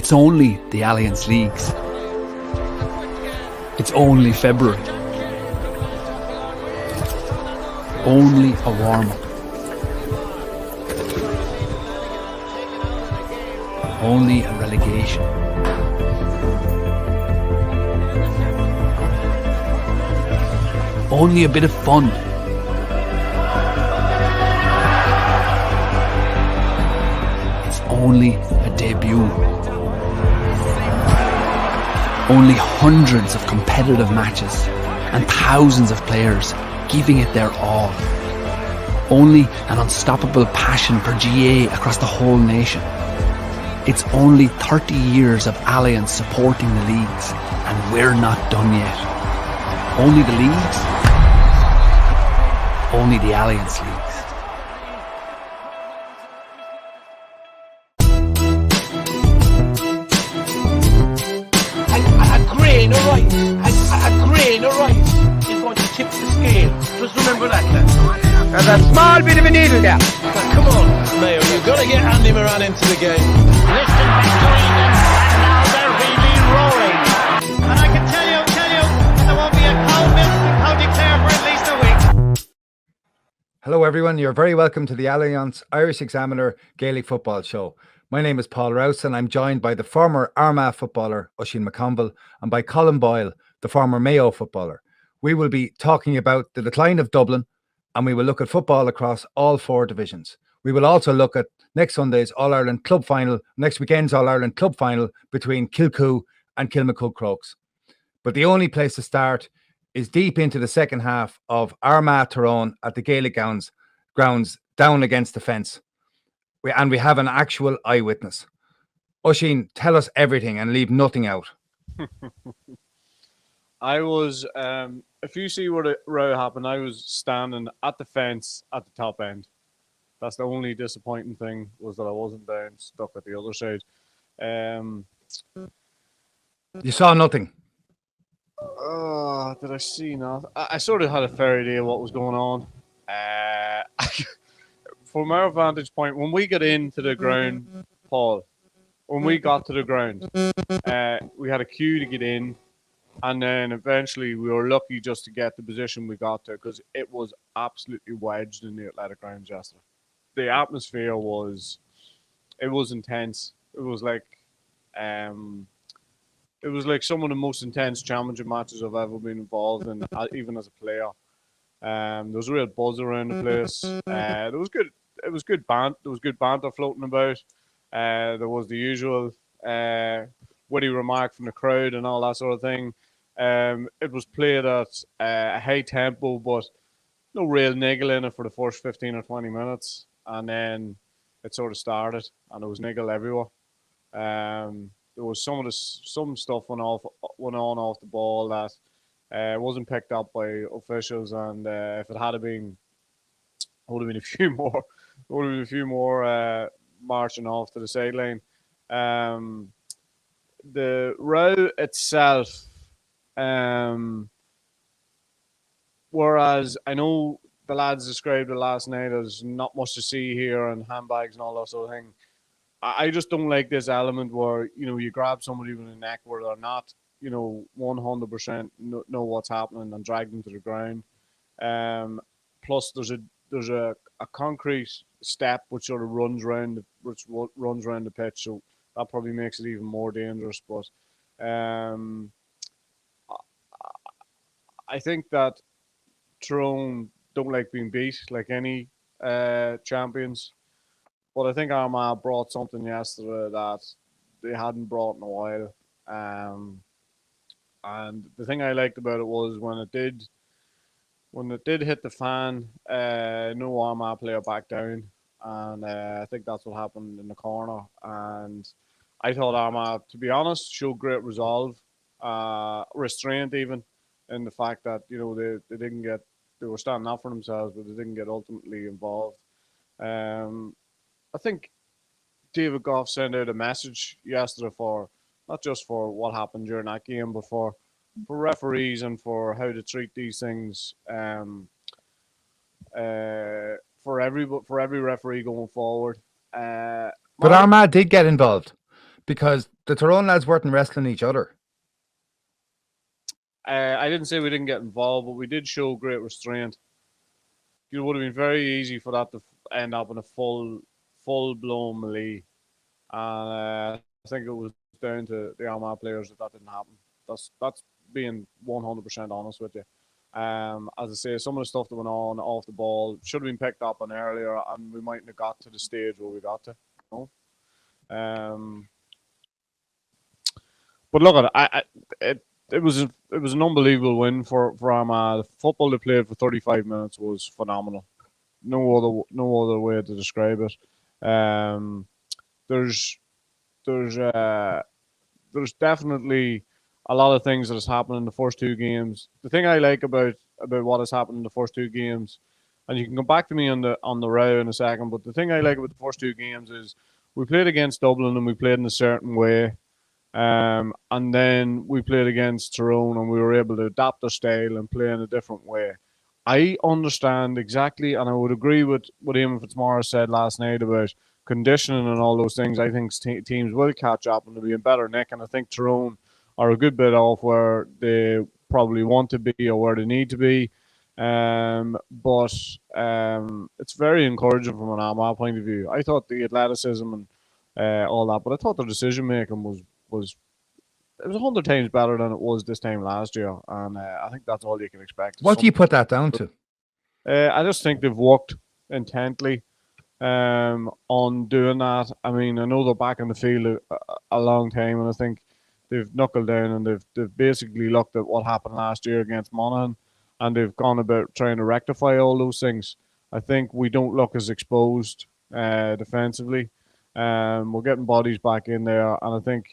It's only the Allianz Leagues. It's only February. Only a warm-up. Only a relegation. Only a bit of fun. It's only a debut. Only hundreds of competitive matches and thousands of players giving it their all. Only an unstoppable passion for GA across the whole nation. It's only 30 years of Allianz supporting the leagues, and we're not done yet. Only the leagues. Only the Allianz Leagues. A grain of rice is going to tip the scale. Just remember that, lads. There's a small bit of a needle there. Come on, Mayo, you've got to get Andy Moran into the game. Listen between them, and now they're really rolling. And I can tell you, there won't be a cow milk from County Clare for at least a week. Hello everyone, you're very welcome to the Allianz Irish Examiner Gaelic Football Show. My name is Paul Rouse and I'm joined by the former Armagh footballer Oisín McConville and by Colm Boyle, the former Mayo footballer. We will be talking about the decline of Dublin and we will look at football across all four divisions. We will also look at next Sunday's All-Ireland Club Final, next weekend's All-Ireland Club Final between Kilcoo and Kilmacud Crokes. But the only place to start is deep into the second half of Armagh Tyrone at the Gaelic grounds down against the fence. We have an actual eyewitness. Oisín, tell us everything and leave nothing out. I was, if you see what a row happened, I was standing at the fence at the top end. That's the only disappointing thing, was that I wasn't down, stuck at the other side. You saw nothing. Did I see nothing? I sort of had a fair idea what was going on. From our vantage point, when we got into the ground, Paul, when we got to the ground, we had a queue to get in, and then eventually we were lucky just to get the position we got to, because it was absolutely wedged in the athletic grounds yesterday. The atmosphere was intense. It was like some of the most intense championship matches I've ever been involved in, even as a player. There was a real buzz around the place. There was good. It was good banter. There was good banter floating about. There was the usual witty remark from the crowd and all that sort of thing. It was played at a high tempo, but no real niggle in it for the first 15 or 20 minutes. And then it sort of started, and there was niggle everywhere. There was some stuff went on off the ball that wasn't picked up by officials, and if it had been, would have been a few more marching off to the sideline. The row itself, whereas I know the lads described it last night as not much to see here and handbags and all that sort of thing. I just don't like this element where, you grab somebody with a neck where they're not, 100% know what's happening and drag them to the ground. Plus, there's a concrete step which sort of runs around the pitch, so that probably makes it even more dangerous. But I think that Tyrone don't like being beat, like any champions. But I think Armagh brought something yesterday that they hadn't brought in a while. And the thing I liked about it was when it did hit the fan, no Armagh player back down. And I think that's what happened in the corner. And I thought Armagh, to be honest, showed great resolve, restraint even, in the fact that, they were standing up for themselves, but they didn't get ultimately involved. I think David Goff sent out a message yesterday for not just for what happened during that game, but for referees and for how to treat these things. For every referee going forward. But Armagh did get involved because the Tyrone lads weren't wrestling each other. I didn't say we didn't get involved, but we did show great restraint. It would have been very easy for that to end up in a full-blown melee. And I think it was down to the Armagh players that didn't happen. That's being 100% honest with you. As I say, some of the stuff that went on off the ball should have been picked up on earlier, and we mightn't have got to the stage where we got to. You know? But look, it was an unbelievable win for Armagh. The football they played for 35 minutes was phenomenal. No other way to describe it. There's definitely a lot of things that has happened in the first two games. The thing I like about what has happened in the first two games, and you can come back to me on the row in a second, but the thing I like about the first two games is we played against Dublin and we played in a certain way. And then we played against Tyrone and we were able to adapt our style and play in a different way. I understand exactly, and I would agree with what Eamon Fitzmaurice said last night about conditioning and all those things. I think teams will catch up and they'll be in better nick, and I think Tyrone are a good bit off where they probably want to be or where they need to be. But it's very encouraging from an Armagh point of view. I thought the athleticism and all that, but I thought the decision making was 100 times better than it was this time last year, and I think that's all you can expect. What do you put that down to? I just think they've worked intently on doing that. I mean, I know they're back in the field a long time, and I think they've knuckled down and they've basically looked at what happened last year against Monaghan, and they've gone about trying to rectify all those things. I think we don't look as exposed defensively. We're getting bodies back in there, and I think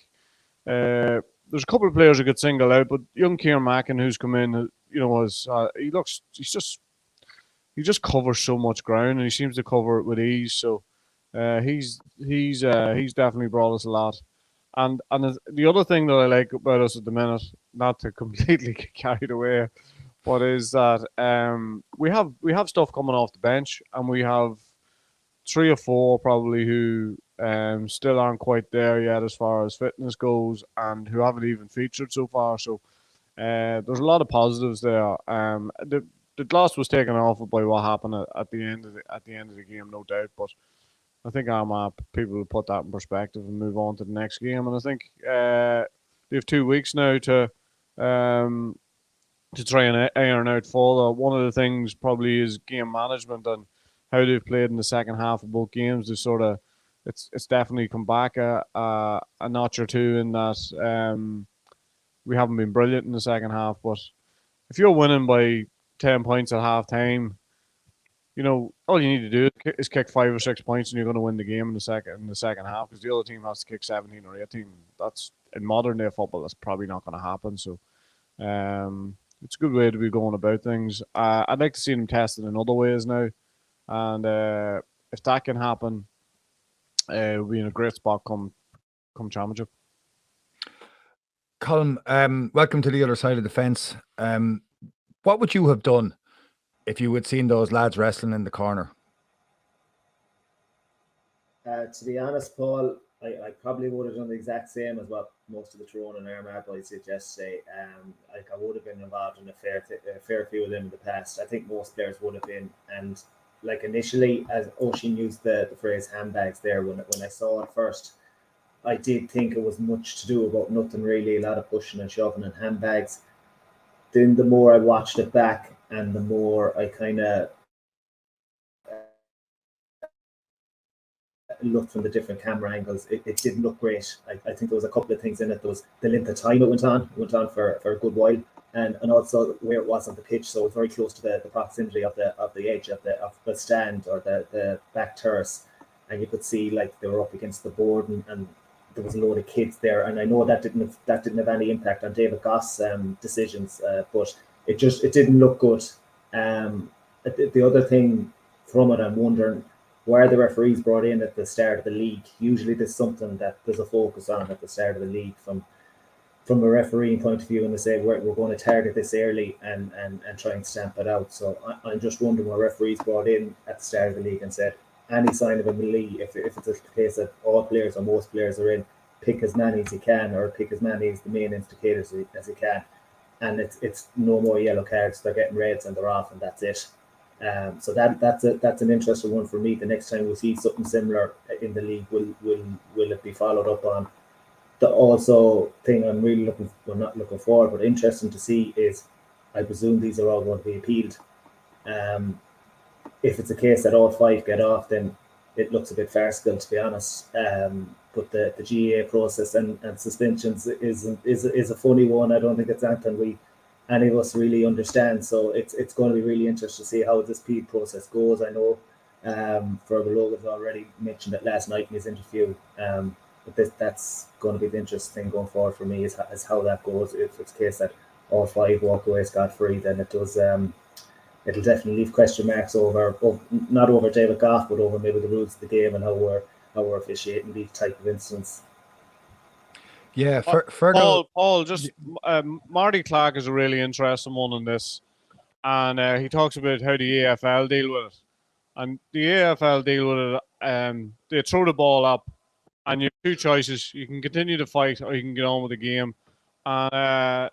there's a couple of players who could single out, but young Kieran Mackin, who's come in, he just covers so much ground, and he seems to cover it with ease. So he's definitely brought us a lot. And the other thing that I like about us at the minute, not to completely get carried away, but is that we have stuff coming off the bench, and we have 3 or 4 probably who still aren't quite there yet as far as fitness goes, and who haven't even featured so far. So there's a lot of positives there. The gloss was taken off by what happened at the end of the game, no doubt. But I think people will put that in perspective and move on to the next game. And I think they have 2 weeks now to try and iron out further. One of the things probably is game management and how they've played in the second half of both games. They sort of it's definitely come back a notch or two in that we haven't been brilliant in the second half. But if you're winning by 10 points at half time, all you need to do is kick 5 or 6 points and you're going to win the game in the second half, because the other team has to kick 17 or 18. That's, in modern day football, that's probably not going to happen. So it's a good way to be going about things. I'd like to see them tested in other ways now, and if that can happen, we'll be in a great spot come championship. Colm, welcome to the other side of the fence. What would you have done if you had seen those lads wrestling in the corner? To be honest, Paul, I probably would have done the exact same as what most of the Tyrone and Armagh boys did yesterday. I would have been involved in a fair few of them in the past. I think most players would have been. And initially, as Oisín used the phrase handbags there, when I saw it first, I did think it was much to do about nothing really, a lot of pushing and shoving and handbags. Then the more I watched it back and the more I kind of looked from the different camera angles, it didn't look great. I think there was a couple of things in it. There was the length of time it went on for a good while, and also where it was on the pitch, so it was very close to the proximity of the edge of the stand or the back terrace, and you could see they were up against the board, and there was a load of kids there, and I know that didn't have any impact on David Goss' decisions, but it didn't look good. The other thing from it, I'm wondering, were the referees brought in at the start of the league? Usually there's something that there's a focus on at the start of the league from a refereeing point of view, and they say we're going to target this early and try and stamp it out. So I'm just wondering, were referees brought in at the start of the league and said any sign of a melee, if it's a case that all players or most players are in, pick as many as you can, or pick as many as the main indicators as you can, and it's no more yellow cards. They're getting reds and they're off, and that's it. So that's an interesting one for me. The next time we see something similar in the league, will it be followed up on? The also thing I'm really not looking forward, but interesting to see is, I presume these are all going to be appealed. If it's a case that all 5 get off, then it looks a bit farcical, to be honest. But the GAA process and suspensions is a funny one. I don't think it's anything any of us really understand. So it's going to be really interesting to see how this appeal process goes. I know Fergal Logan's already mentioned it last night in his interview. But that's going to be the interesting thing going forward for me, is how that goes. If it's a case that all 5 walk away scot-free, then it does. It'll definitely leave question marks over not over David Goff, but over maybe the rules of the game and how we're officiating these type of incidents. Yeah, Fergal. Paul, just Marty Clark is a really interesting one in this, and he talks about how the AFL deal with it, and the AFL deal with it. They throw the ball up, and you have 2 choices: you can continue to fight, or you can get on with the game. And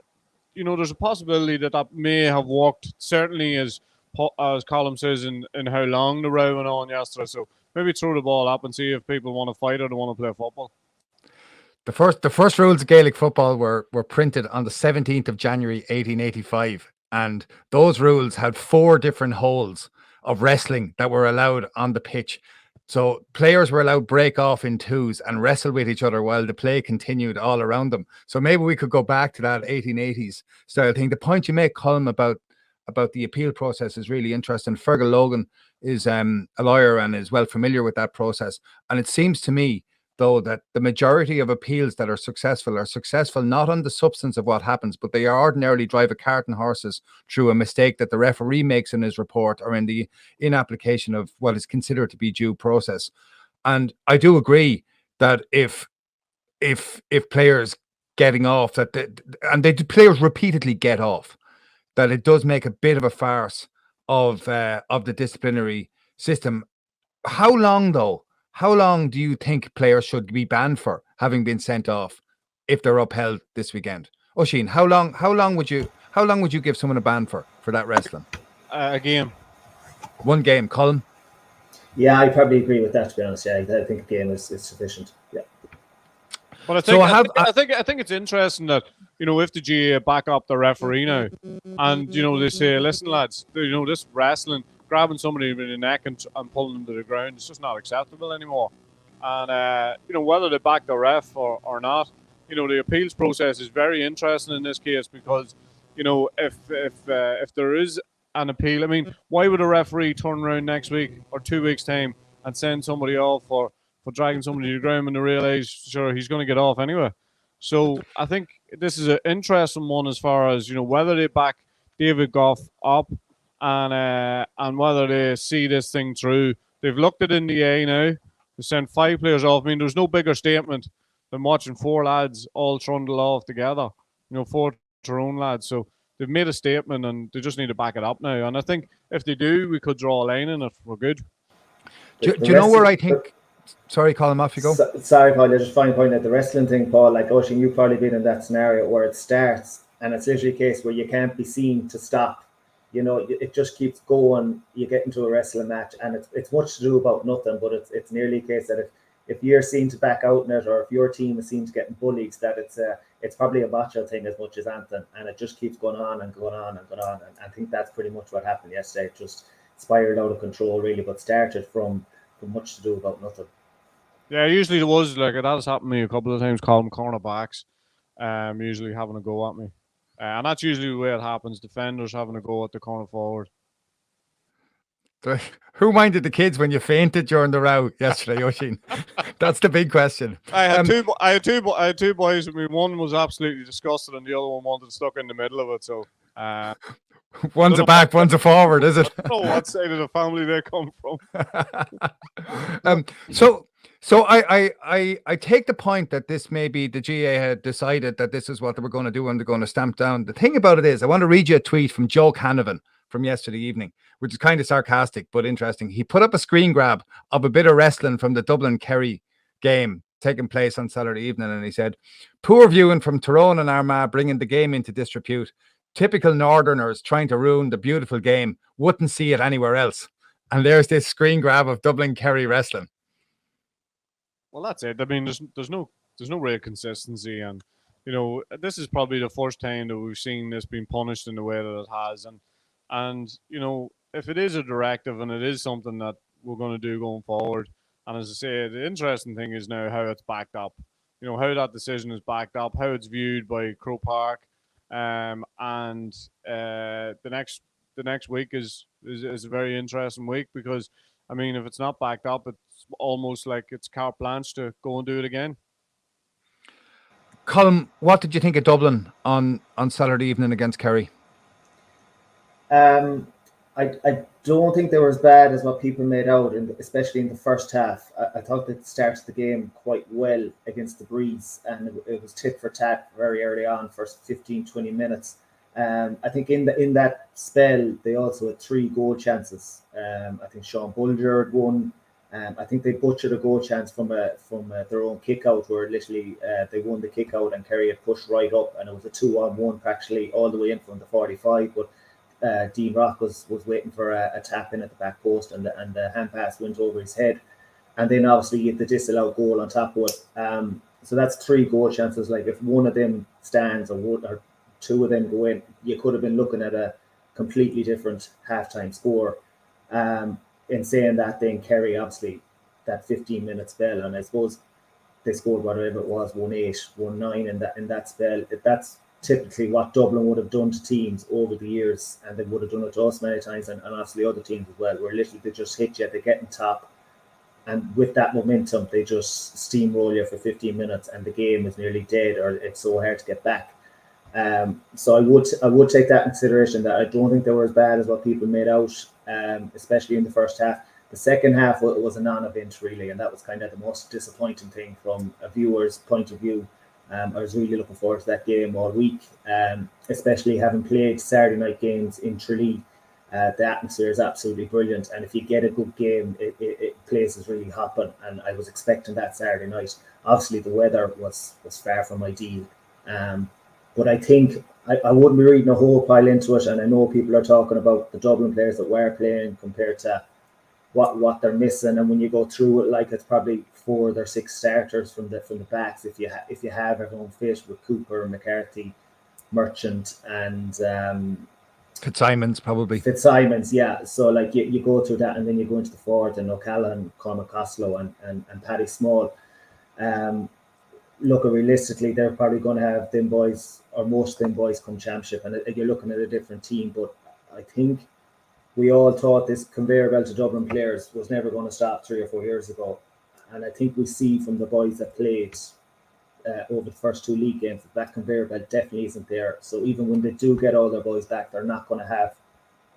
there's a possibility that may have worked. Certainly, as Colm says, in how long the row went on yesterday. So maybe throw the ball up and see if people want to fight or they want to play football. The first rules of Gaelic football were printed on the 17th of January 1885, and those rules had 4 different holes of wrestling that were allowed on the pitch. So players were allowed break off in 2s and wrestle with each other while the play continued all around them. So maybe we could go back to that 1880s style thing. The point you make, Colm, about the appeal process is really interesting. Fergal Logan is a lawyer and is well familiar with that process. And it seems to me, though, that the majority of appeals that are successful not on the substance of what happens, but they ordinarily drive a cart and horses through a mistake that the referee makes in his report, or in the inapplication of what is considered to be due process. And I do agree that if players getting off, players repeatedly get off, that it does make a bit of a farce of the disciplinary system. How long, though? How long do you think players should be banned for having been sent off if they're upheld this weekend? Oisín, how long would you give someone a ban for that wrestling? A game. 1 game, Colm? Yeah, I probably agree with that, to be honest. Yeah, I think a game is sufficient. Yeah. But I think it's interesting that, if the GAA back up the referee now, and they say, listen lads, this wrestling, grabbing somebody by the neck and pulling them to the ground, it's just not acceptable anymore. And whether they back the ref or not, the appeals process is very interesting in this case, because if there is an appeal, I mean, why would a referee turn around next week or 2 weeks time and send somebody off for dragging somebody to the ground when they realise, sure, he's going to get off anyway? So I think this is an interesting one as far as whether they back David Goff up and whether they see this thing through. They've looked at India now. They sent 5 players off. I mean, there's no bigger statement than watching 4 lads all trundle off together. 4 Tyrone lads. So they've made a statement, and they just need to back it up now. And I think if they do, we could draw a line in it. We're good. Do you know where I think? Sorry, Colm, off you go. Sorry, Paul. I just find point at the wrestling thing, Paul. Like Oisín, you've probably been in that scenario where it starts, and it's literally a case where you can't be seen to stop. It just keeps going. You get into a wrestling match, and it's much to do about nothing. But it's nearly a case that if you're seen to back out in it, or if your team is seen to getting bullied, that it's probably a botcha thing as much as anything, and it just keeps going on and going on and going on. And I think that's pretty much what happened yesterday. It just spiraled out of control, really, but started from much to do about nothing. Yeah, usually it was like it has happened to me a couple of times. Calling cornerbacks, usually having a go at me. And that's usually the way it happens. Defenders having a go at the corner forward. Who minded the kids when you fainted during the row yesterday, Oisín? That's the big question. I had two boys with me. One was absolutely disgusted, and the other one wanted stuck in the middle of it. So one's a back, one's a forward, is it? I don't know what side of the family they come from. So I take the point that this maybe the GA had decided that this is what they were going to do and they're going to stamp down. The thing about it is, I want to read you a tweet from Joe Canavan from yesterday evening, which is kind of sarcastic but interesting. He put up a screen grab of a bit of wrestling from the Dublin Kerry game taking place on Saturday evening, and he said, "Poor viewing from Tyrone and Armagh, bringing the game into disrepute. Typical Northerners trying to ruin the beautiful game. Wouldn't see it anywhere else." And there's this screen grab of Dublin Kerry wrestling. Well, that's it. I mean, there's no real consistency, and this is probably the first time that we've seen this being punished in the way that it has, and if it is a directive and it is something that we're going to do going forward, and as I say, the interesting thing is now how it's backed up. How that decision is backed up, how it's viewed by Croke Park, and the next week is a very interesting week, because I mean, if it's not backed up, it's almost like it's carte blanche to go and do it again. Colm, what did you think of Dublin on Saturday evening against Kerry? I don't think they were as bad as what people made out, especially in the first half. I thought they started the game quite well against the Breeze, and it was tit for tat very early on, first 15, 20 minutes. I think in that spell, they also had 3 goal chances. I think Sean Bulger had one. I think they butchered a goal chance from their own kick out, where literally they won the kick out and Kerry had pushed right up, and it was a 2-on-1 practically all the way in from the 45. But Dean Rock was waiting for a tap in at the back post, and the hand pass went over his head, and then obviously you get the disallowed goal on top of it. So that's 3 goal chances. Like, if one of them stands or 2 of them go in, you could have been looking at a completely different halftime score. In saying that, then Kerry, obviously that 15-minute spell, and I suppose they scored whatever it was, 1-8, 1-9 in that spell. That's typically what Dublin would have done to teams over the years, and they would have done it to us many times, and obviously other teams as well, where literally they just hit you, they get in top, and with that momentum they just steamroll you for 15 minutes, and the game is nearly dead, or it's so hard to get back. So I would take that in consideration, that I don't think they were as bad as what people made out, especially in the first half. The second half was a non-event, really, and that was kind of the most disappointing thing from a viewer's point of view. I was really looking forward to that game all week, especially having played Saturday night games in Tralee. The atmosphere is absolutely brilliant, and if you get a good game, it places really hopping, and I was expecting that Saturday night. Obviously the weather was far from ideal, but I think I wouldn't be reading a whole pile into it, and I know people are talking about the Dublin players that were playing compared to what they're missing, and when you go through it, like, it's probably 4 or 6 starters from the backs if you have everyone fit, with Cooper, McCarthy, Merchant, and Fitzsimons, probably. Fitzsimons, yeah. So like you go through that, and then you go into the forward, and O'Callaghan, Cormac Costello, and Paddy Small. Look, realistically, they're probably going to have them boys, or most of them boys, come championship, and you're looking at a different team. But I think we all thought this conveyor belt of Dublin players was never going to stop 3 or 4 years ago, and I think we see from the boys that played over the first 2 league games that conveyor belt definitely isn't there. So even when they do get all their boys back, they're not going to have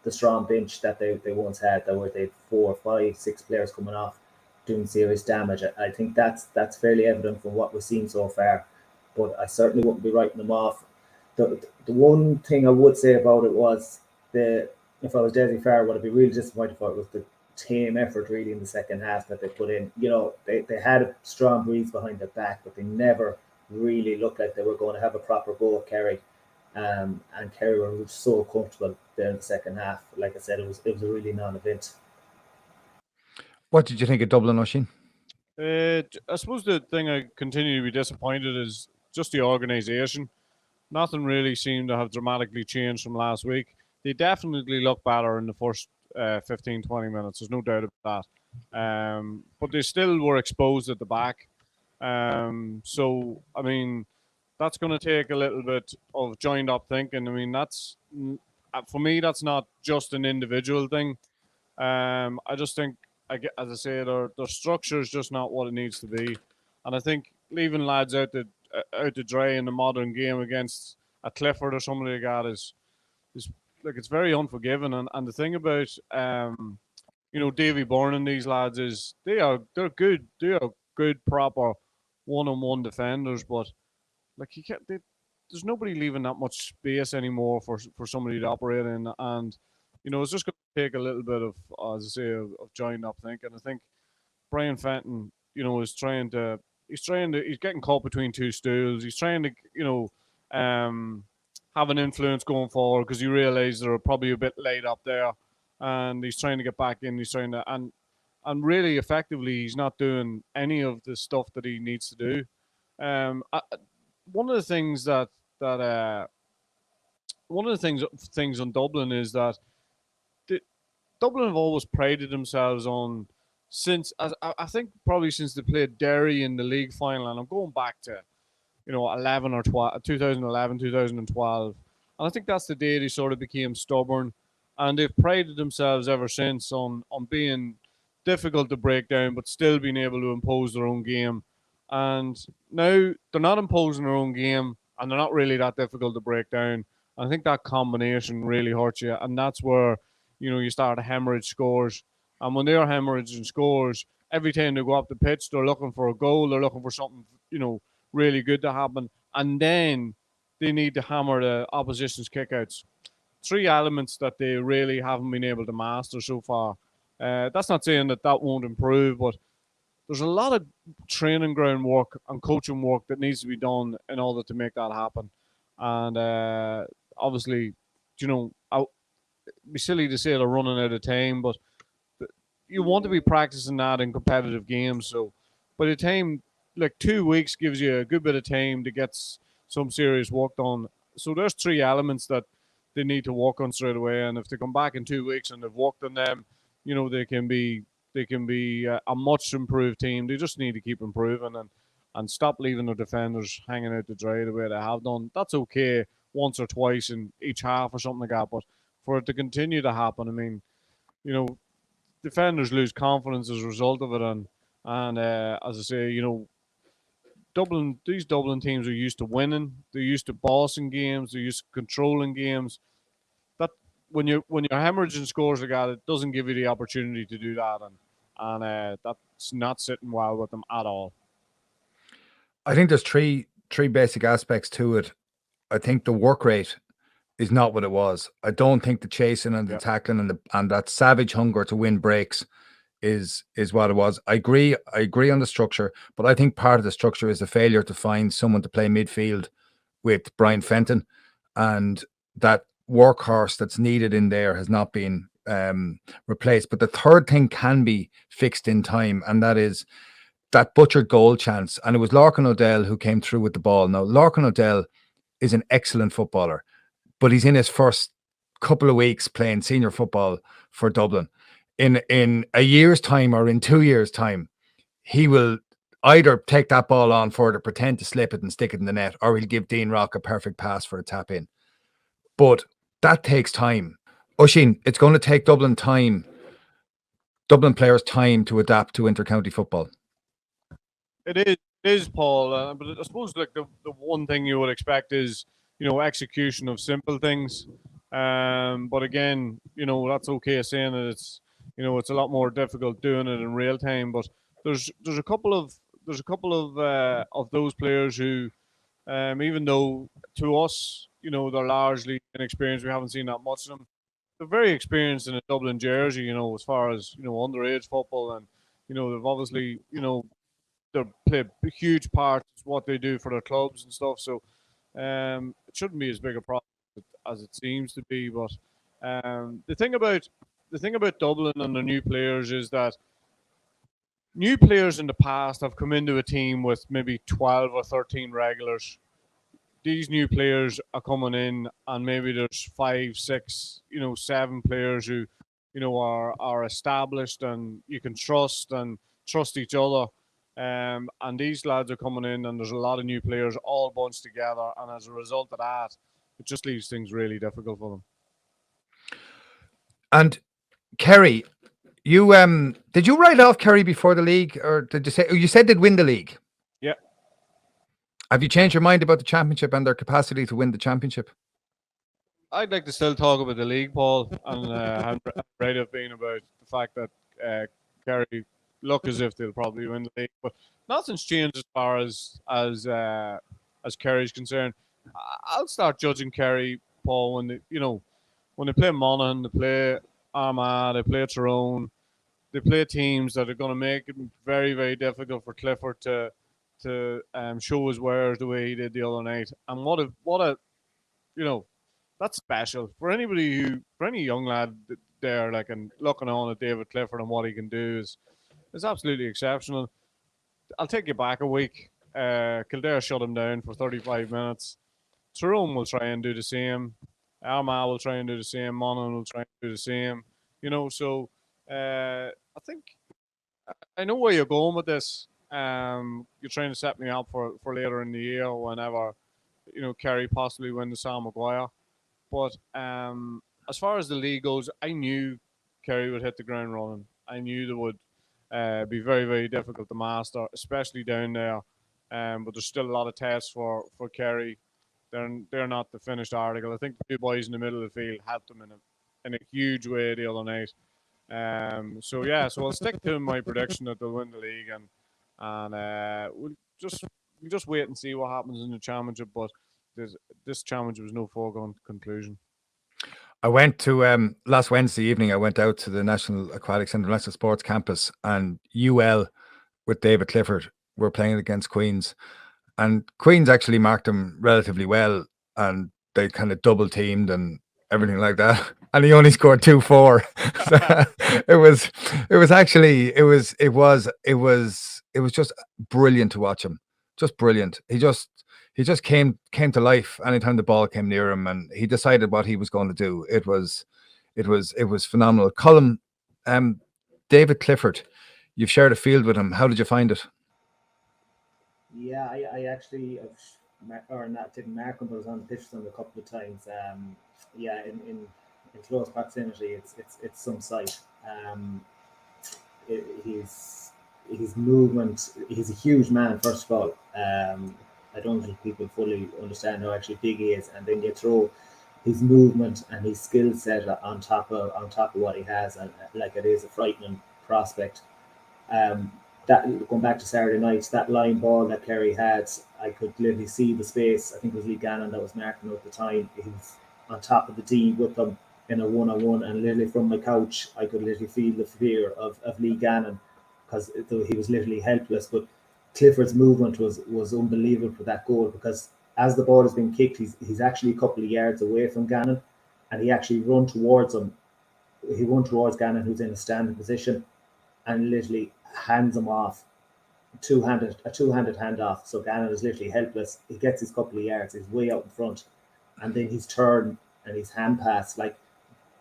the strong bench that they once had, that where they had 4, 5, 6 players coming off doing serious damage. I think that's fairly evident from what we've seen so far, but I certainly wouldn't be writing them off. The one thing I would say about it was, if I was Dessie Farr, what I'd be really disappointed for it was the tame effort really in the second half that they put in. They had a strong breeze behind their back, but they never really looked like they were going to have a proper go at Kerry. And Kerry were so comfortable there in the second half. Like I said, it was a really non-event. What did you think of Dublin, Oisín? I suppose the thing I continue to be disappointed is just the organisation. Nothing really seemed to have dramatically changed from last week. They definitely look better in the first 15, 20 minutes. There's no doubt about that. But they still were exposed at the back. So, I mean, that's going to take a little bit of joined up thinking. I mean, for me, that's not just an individual thing. I just think, as I say, their structure is just not what it needs to be. And I think leaving lads out to dry in the modern game against a Clifford or somebody like that is like, it's very unforgiving. And the thing about Davy Byrne and these lads is they're good. They are good, proper one-on-one defenders, but like, there's nobody leaving that much space anymore for somebody to operate in, and it's just going to take a little bit of, as I say, of joined up thinking. I think Brian Fenton, is trying to, he's getting caught between two stools. He's trying to, have an influence going forward because you realise they're probably a bit late up there, and he's trying to get back in. He's trying to, and really effectively, he's not doing any of the stuff that he needs to do. One of the things things on Dublin is that Dublin have always prided themselves on, since I think probably since they played Derry in the league final, and I'm going back to 11 or 12, 2011, 2012, and I think that's the day they sort of became stubborn, and they've prided themselves ever since on being difficult to break down, but still being able to impose their own game. And now they're not imposing their own game, and they're not really that difficult to break down. I think that combination really hurts you, and that's where you start to hemorrhage scores. And when they're hemorrhaging scores, every time they go up the pitch, they're looking for a goal, they're looking for something really good to happen, and then they need to hammer the opposition's kickouts. Three elements that they really haven't been able to master so far. That's not saying that won't improve, but there's a lot of training ground work and coaching work that needs to be done in order to make that happen. And obviously, it'd be silly to say they're running out of time, but you want to be practicing that in competitive games. So by the time, 2 weeks gives you a good bit of time to get some serious work done. So there's three elements that they need to work on straight away. And if they come back in 2 weeks and they've worked on them, they can be a much improved team. They just need to keep improving and stop leaving their defenders hanging out to dry the way they have done. That's okay once or twice in each half or something like that. But for it to continue to happen, I mean, defenders lose confidence as a result of it. And as I say, these Dublin teams are used to winning. They're used to bossing games. They're used to controlling games. That when you're hemorrhaging scores like that, it doesn't give you the opportunity to do that, and that's not sitting well with them at all. I think there's three basic aspects to it. I think the work rate is not what it was. I don't think the chasing and the tackling and that savage hunger to win breaks is what it was. I agree on the structure, but I think part of the structure is a failure to find someone to play midfield with Brian Fenton, and that workhorse that's needed in there has not been replaced. But the third thing can be fixed in time, and that is that butchered goal chance. And it was Larkin O'Dell who came through with the ball. Now, Larkin O'Dell is an excellent footballer, but he's in his first couple of weeks playing senior football for Dublin. In a year's time or in 2 years' time, he will either take that ball on further, pretend to slip it and stick it in the net, or he'll give Dean Rock a perfect pass for a tap in. But that takes time. Oisín, it's going to take Dublin players time to adapt to intercounty football. It is, Paul. But I suppose the one thing you would expect is execution of simple things. But again, that's okay saying that it's it's a lot more difficult doing it in real time. But there's a couple of those players who, even though to us, they're largely inexperienced, we haven't seen that much of them. They're very experienced in a Dublin jersey, as far as underage football, and they've obviously they play a huge part in what they do for their clubs and stuff. So it shouldn't be as big a problem as it seems to be. But the thing about Dublin and the new players is that new players in the past have come into a team with maybe 12 or 13 regulars. These new players are coming in, and maybe there's 5, 6, 7 players who, are established and you can trust each other. And these lads are coming in, and there's a lot of new players all bunched together, and as a result of that, it just leaves things really difficult for them. And Kerry, did you write off Kerry before the league, or did you said they'd win the league? Yeah. Have you changed your mind about the championship and their capacity to win the championship? I'd like to still talk about the league, Paul, and how right I've been about the fact that Kerry look as if they'll probably win the league, but nothing's changed as far as Kerry's concerned. I'll start judging Kerry, Paul, when they play Monaghan, they play Armagh, they play Tyrone, they play teams that are going to make it very, very difficult for Clifford to to show his wares the way he did the other night. And what a that's special for any young lad there, like, and looking on at David Clifford and what he can do is absolutely exceptional. I'll take you back a week. Kildare shut him down for 35 minutes. Tyrone will try and do the same. Armagh will try and do the same. Monaghan will try and do the same. So I think I know where you're going with this. You're trying to set me up for later in the year whenever, Kerry possibly win the Sam Maguire. But as far as the league goes, I knew Kerry would hit the ground running. I knew they would be very, very difficult to master, especially down there. But there's still a lot of tests for Kerry. They're not the finished article. I think the two boys in the middle of the field helped them in a huge way the other night. So I'll stick to my prediction that they'll win the league, and we'll just wait and see what happens in the championship. But this championship was no foregone conclusion. I went to last Wednesday evening. I went out to the National Aquatics and International Sports Campus, and UL with David Clifford were playing against Queens, and Queens actually marked them relatively well, and they kind of double teamed and everything like that. And he only scored 2-4. So it was just brilliant to watch him. Just brilliant. He just came to life anytime the ball came near him, and he decided what he was going to do. It was phenomenal. Colm, David Clifford, you've shared a field with him. How did you find it? Yeah, I actually didn't mark him, but I was on the pitch with him a couple of times. In close proximity, it's some sight. His movement. He's a huge man. First of all, I don't think people fully understand how actually big he is, and then you throw his movement and his skill set on top of what he has, and like, it is a frightening prospect. That, going back to Saturday night, that line ball that Kerry had, I could literally see the space. I think it was Lee Gannon that was marking at the time. He was on top of the D with them in a one-on-one, and literally from my couch, I could literally feel the fear of Lee Gannon, because he was literally helpless. But Clifford's movement was unbelievable for that goal, because as the ball has been kicked, he's actually a couple of yards away from Gannon, and he actually run towards him. He run towards Gannon, who's in a standing position, and literally hands him off, a two-handed handoff. So Gannon is literally helpless. He gets his couple of yards, he's way out in front, and then his turn and his hand pass, like,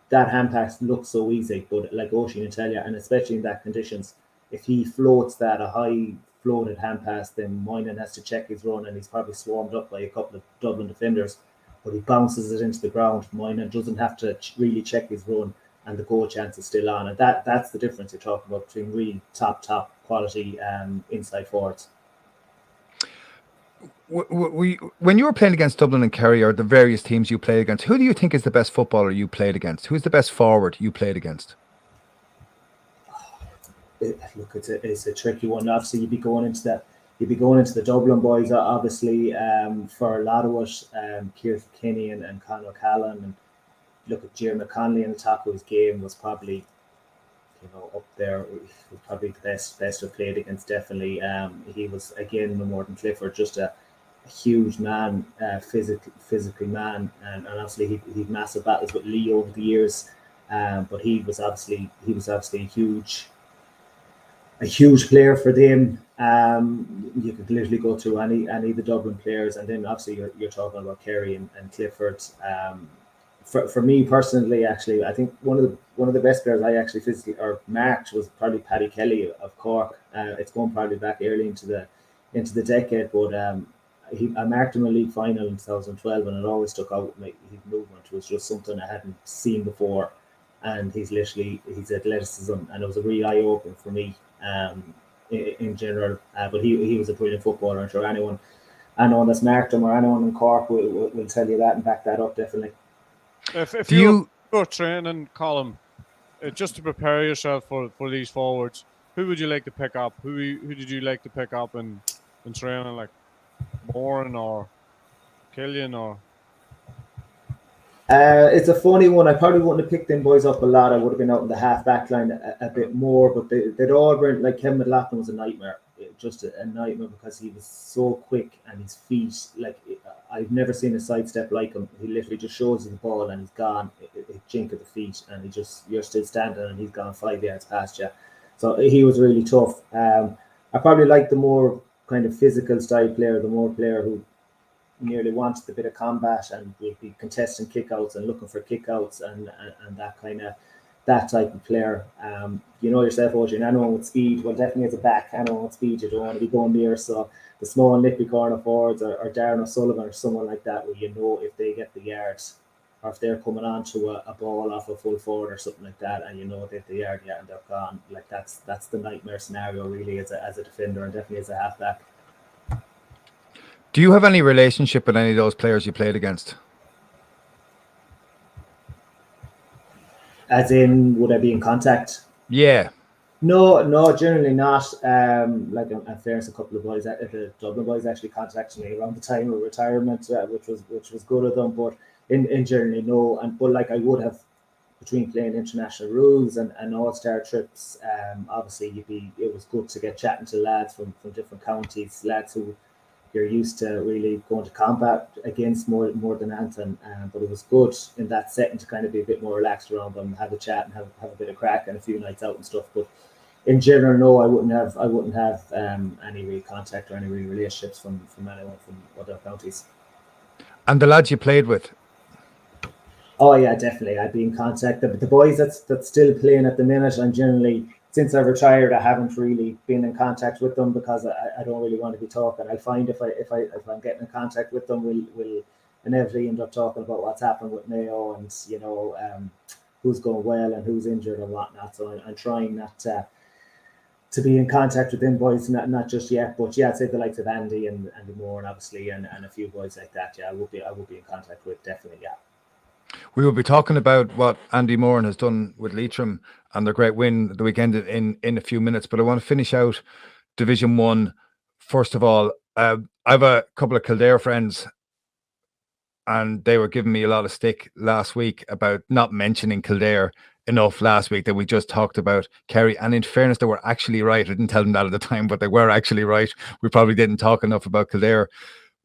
that hand pass looks so easy, but like Oisín will tell you, and especially in that conditions, if he floats that, a high floated hand pass, then Moynihan has to check his run, and he's probably swarmed up by a couple of Dublin defenders, but he bounces it into the ground. Moynihan doesn't have to really check his run, and the goal chance is still on. And that's the difference you're talking about between really top quality inside forwards. When you were playing against Dublin and Kerry, or the various teams you played against, who do you think is the best footballer you played against? Who's the best forward you played against? Look, it's a tricky one. Obviously, you'd be going into the Dublin boys, obviously, for a lot of us, Keir Kinney and Conor O'Callaghan, and look at Jerry McConville in the top of his game was probably, up there. Was probably the best I've played against. Definitely, he was, again, no more than Clifford, just a huge man, physically man, and obviously he'd massive battles with Lee over the years, but he was obviously a huge player for them. You could literally go through any of the Dublin players, and then obviously you're talking about Kerry and Clifford. For me personally, actually, I think one of the best players I actually physically marked was probably Paddy Kelly of Cork. It's going probably back early into the decade, but I marked him in a league final in 2012, and it always stuck out with me. His movement was just something I hadn't seen before, and his athleticism, and it was a real eye opener for me in general. But he was a brilliant footballer. I'm sure anyone that's marked him, or anyone in Cork will tell you that and back that up, definitely. If you were training, Colm, just to prepare yourself for these forwards, who would you like to pick up? Who did you like to pick up in training, like Moran or Killian or? It's a funny one. I probably wouldn't have picked them boys up a lot. I would have been out in the half back line a bit more, but they'd all been, like, Kevin McLaughlin was a nightmare. just a nightmare because he was so quick and his feet, like I've never seen a sidestep like him. He literally just shows you the ball and he's gone. It jink at the feet and you're still standing and he's gone 5 yards past you. So he was really tough. I probably like the more kind of physical style player, the more player who nearly wants a bit of combat and will be contesting kickouts and looking for kickouts and that type of player. You know yourself, Oisín, anyone with speed, well, definitely as a back, anyone with speed, you don't want to be going near. So the small nippy corner forwards or Darren O'Sullivan or someone like that, where you know if they get the yards or if they're coming on to a ball off a full forward or something like that, and you know they have the yard and they're gone. Like that's the nightmare scenario really as a defender and definitely as a halfback. Do you have any relationship with any of those players you played against? As in, would I be in contact? Yeah. No, generally not. Like in fairness, a couple of boys, the Dublin boys, actually contacted me around the time of retirement, which was good of them. But in generally no. But like I would have, between playing international rules and all-star trips, obviously it was good to get chatting to lads from different counties, lads who you're used to really going to combat against more than anything. But it was good in that setting to kind of be a bit more relaxed around them, have a chat and have a bit of crack and a few nights out and stuff. But in general, no, I wouldn't have any real contact or any real relationships from anyone from other counties. And the lads you played with? Oh yeah, definitely. I'd be in contact. The boys that's still playing at the minute, and generally since I've retired, I haven't really been in contact with them because I don't really want to be talking. I find if I'm getting in contact with them, we'll inevitably end up talking about what's happened with Mayo and who's going well and who's injured and whatnot. So I'm trying not to be in contact with them boys, not just yet. But yeah, I'd say the likes of Andy and Moore and obviously and a few boys like that. Yeah, I would be in contact with, definitely. Yeah. We will be talking about what Andy Moran has done with Leitrim and their great win the weekend in a few minutes. But I want to finish out Division 1. First of all, I have a couple of Kildare friends and they were giving me a lot of stick last week about not mentioning Kildare enough last week, that we just talked about Kerry. And in fairness, they were actually right. I didn't tell them that at the time, but they were actually right. We probably didn't talk enough about Kildare.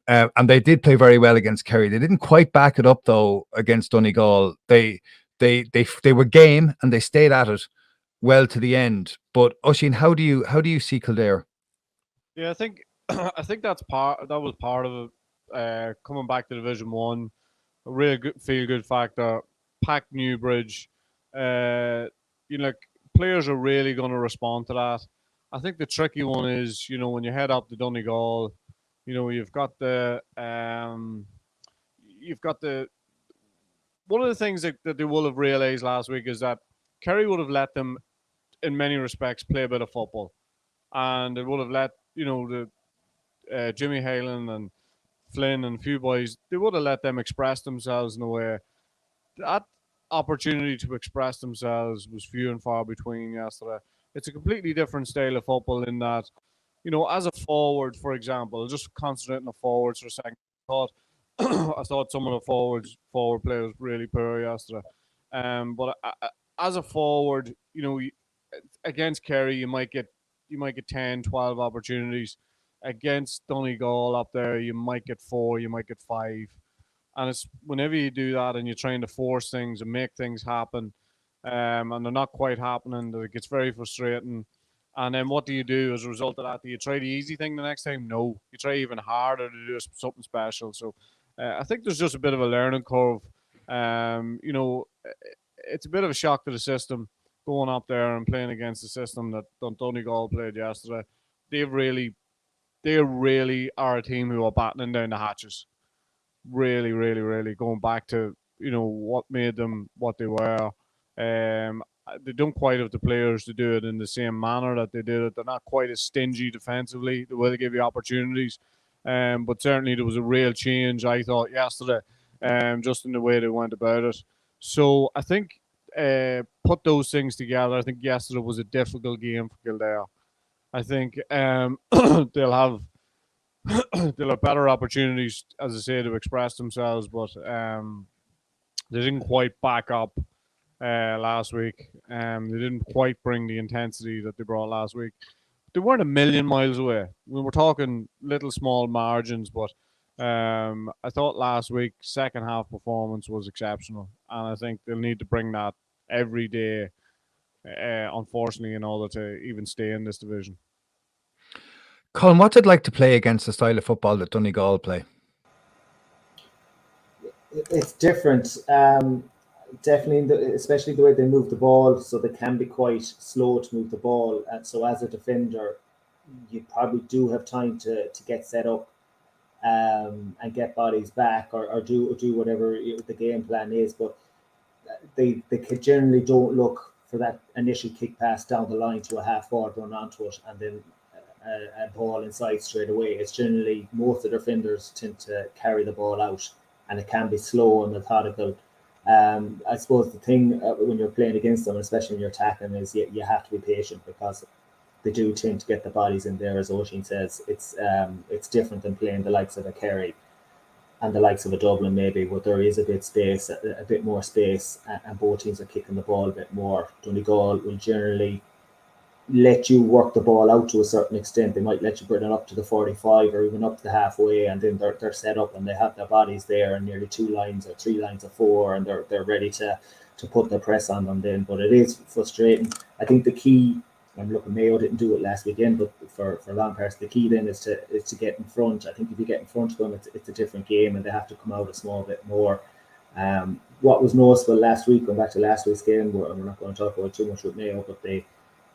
And they did play very well against Kerry. They didn't quite back it up though against Donegal. They were game and they stayed at it well to the end. But Oisín, how do you see Kildare? Yeah, I think that was part of it. Coming back to Division 1, a really good feel good factor. Packed Newbridge. Players are really going to respond to that. I think the tricky one is, when you head up to Donegal, you've got the one of the things that they will have realised last week is that Kerry would have let them, in many respects, play a bit of football, and it would have let Jimmy Halen and Flynn and a few boys, they would have let them express themselves in a way. That opportunity to express themselves was few and far between yesterday. It's a completely different style of football in that, as a forward, for example, just concentrating on the forwards for a second. I thought some of the forward players really poor yesterday. But as a forward, against Kerry, you might get 10, 12 opportunities. Against Donegal up there, you might get 4, you might get 5. And it's whenever you do that and you're trying to force things and make things happen, and they're not quite happening, it gets very frustrating. And then what do you do as a result of that? Do you try the easy thing the next time? No. You try even harder to do something special. So I think there's just a bit of a learning curve. It's a bit of a shock to the system going up there and playing against the system that Donegal played yesterday. They really are a team who are battening down the hatches. Really, really, really going back to, what made them what they were. They don't quite have the players to do it in the same manner that they did it. They're not quite as stingy defensively. They will give you opportunities. But certainly there was a real change, I thought, yesterday, just in the way they went about it. So I think put those things together. I think yesterday was a difficult game for Kildare. I think they'll have better opportunities, as I say, to express themselves, but they didn't quite back up last week. They didn't quite bring the intensity that they brought last week. they weren't a million miles away. We were talking little small margins, but I thought last week second half performance was exceptional, and I think they'll need to bring that every day, unfortunately, in order to even stay in this division. Colm, what's it like to play against the style of football that Donegal play? It's different. Definitely, especially the way they move the ball, so they can be quite slow to move the ball. And so as a defender, you probably do have time to get set up and get bodies back or do whatever the game plan is. But they generally don't look for that initial kick pass down the line to a half forward run onto it and then a ball inside straight away. It's generally most of the defenders tend to carry the ball out, and it can be slow and methodical. I suppose the thing when you're playing against them, especially when you're attacking, is you have to be patient because they do tend to get the bodies in there. As Oisín says, it's different than playing the likes of a Kerry and the likes of a Dublin maybe, where there is a bit more space, and both teams are kicking the ball a bit more. Donegal will generally let you work the ball out to a certain extent. They might let you bring it up to the 45 or even up to the halfway, and then they're set up and they have their bodies there and nearly 2 lines or 3 lines of 4, and they're ready to put the press on them then. But it is frustrating. I think the key, I'm looking, Mayo didn't do it last weekend, but for long parts, the key then is to get in front. I think if you get in front of them, it's a different game, and they have to come out a small bit more. What was noticeable last week, going back to last week's game, we're not going to talk about too much with Mayo, but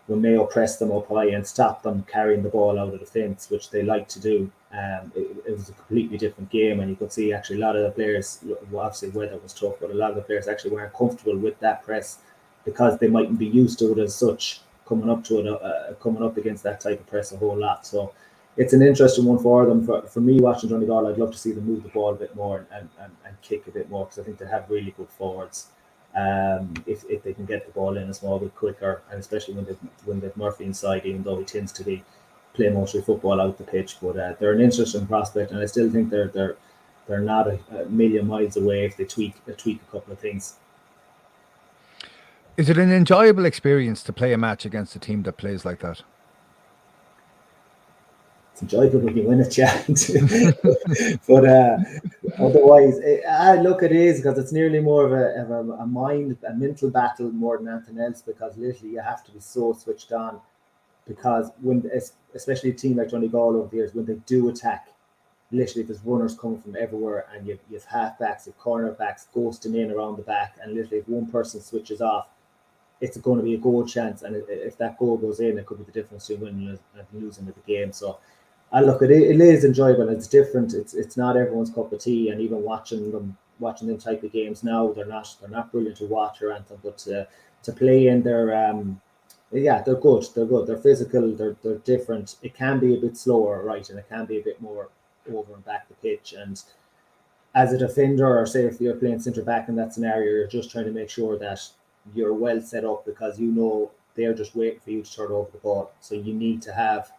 when Mayo pressed them up high and stopped them carrying the ball out of the fence, which they like to do, it was a completely different game. And you could see actually a lot of the players, obviously weather was tough, but a lot of the players actually weren't comfortable with that press because they mightn't be used to it as such, coming up against that type of press a whole lot. So it's an interesting one for them. For me, watching Donegal, I'd love to see them move the ball a bit more and kick a bit more, because I think they have really good forwards. If they can get the ball in a small bit quicker, and especially when they've Murphy inside, even though he tends to be play mostly football out the pitch. But they're an interesting prospect, and I still think they're not a million miles away if they tweak a couple of things. Is it an enjoyable experience to play a match against a team that plays like that? It's enjoyable when you win a challenge. But otherwise, look, it is, because it's nearly more of a mental battle more than anything else, because literally you have to be so switched on, because when, especially a team like Donegal over the years, when they do attack, literally there's runners coming from everywhere, and you've half-backs, you've cornerbacks ghosting in around the back, and literally if one person switches off, it's going to be a goal chance, and if that goal goes in, it could be the difference between winning and losing of the game. So look, it is enjoyable. It's different. It's not everyone's cup of tea, and even watching them type of games now, they're not brilliant to watch or anything, but to play in, they're good. They're physical. They're different. It can be a bit slower, right, and it can be a bit more over and back the pitch. And as a defender, or say if you're playing centre back in that scenario, you're just trying to make sure that you're well set up, because you know they're just waiting for you to turn over the ball. So you need to have.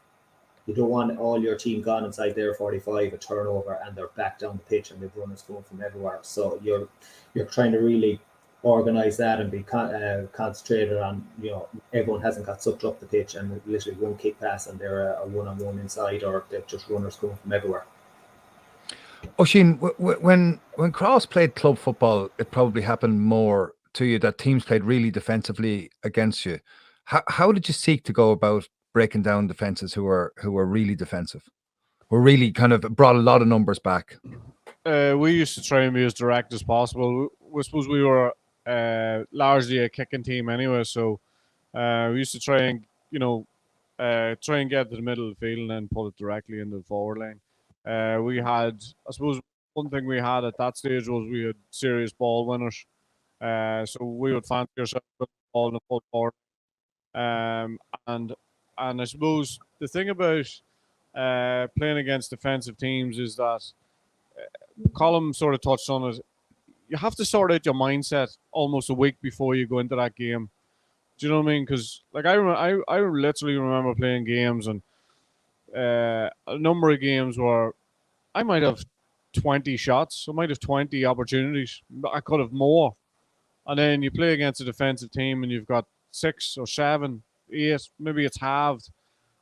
You don't want all your team gone inside their 45, a turnover, and they're back down the pitch and they've runners going from everywhere. So you're trying to really organise that and be concentrated on, everyone hasn't got sucked up the pitch and literally one kick pass and they're a one-on-one inside, or they're just runners going from everywhere. Oisín, when Cross played club football, it probably happened more to you that teams played really defensively against you. How did you seek to go about breaking down defenses who were really defensive, who really kind of brought a lot of numbers back? We used to try and be as direct as possible. We suppose we were largely a kicking team anyway, so we used to try and get to the middle of the field and then pull it directly into the forward line. We had, I suppose, one thing we had at that stage was we had serious ball winners. So we would fancy ourselves with the ball in the full forward. And I suppose the thing about playing against defensive teams is that Colm sort of touched on it. You have to sort out your mindset almost a week before you go into that game. Do you know what I mean? Because like I literally remember playing games, and a number of games where I might have 20 shots, I might have 20 opportunities, I could have more. And then you play against a defensive team and you've got 6 or 7, 8, maybe it's halved.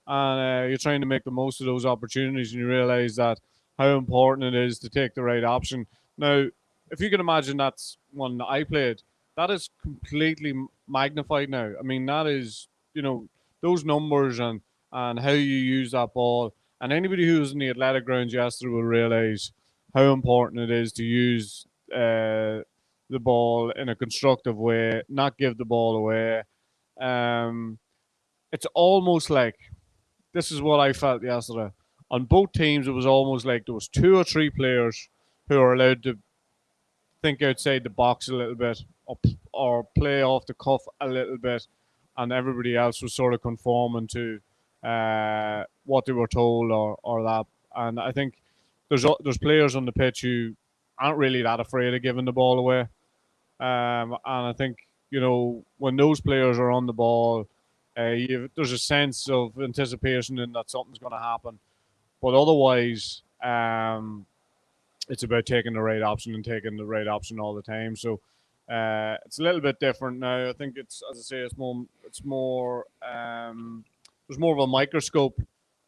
and you're trying to make the most of those opportunities, and you realise that how important it is to take the right option. Now, if you can imagine that's one that I played, that is completely magnified now. I mean, that is, those numbers and how you use that ball. And anybody who was in the athletic grounds yesterday will realise how important it is to use the ball in a constructive way, not give the ball away. It's almost like, this is what I felt yesterday. On both teams, it was almost like there was 2 or 3 players who are allowed to think outside the box a little bit, or play off the cuff a little bit, and everybody else was sort of conforming to what they were told or that. And I think there's players on the pitch who aren't really that afraid of giving the ball away. And I think, when those players are on the ball, there's a sense of anticipation in that something's going to happen. But otherwise, it's about taking the right option and taking the right option all the time. So it's a little bit different now. I think it's, as I say, there's more of a microscope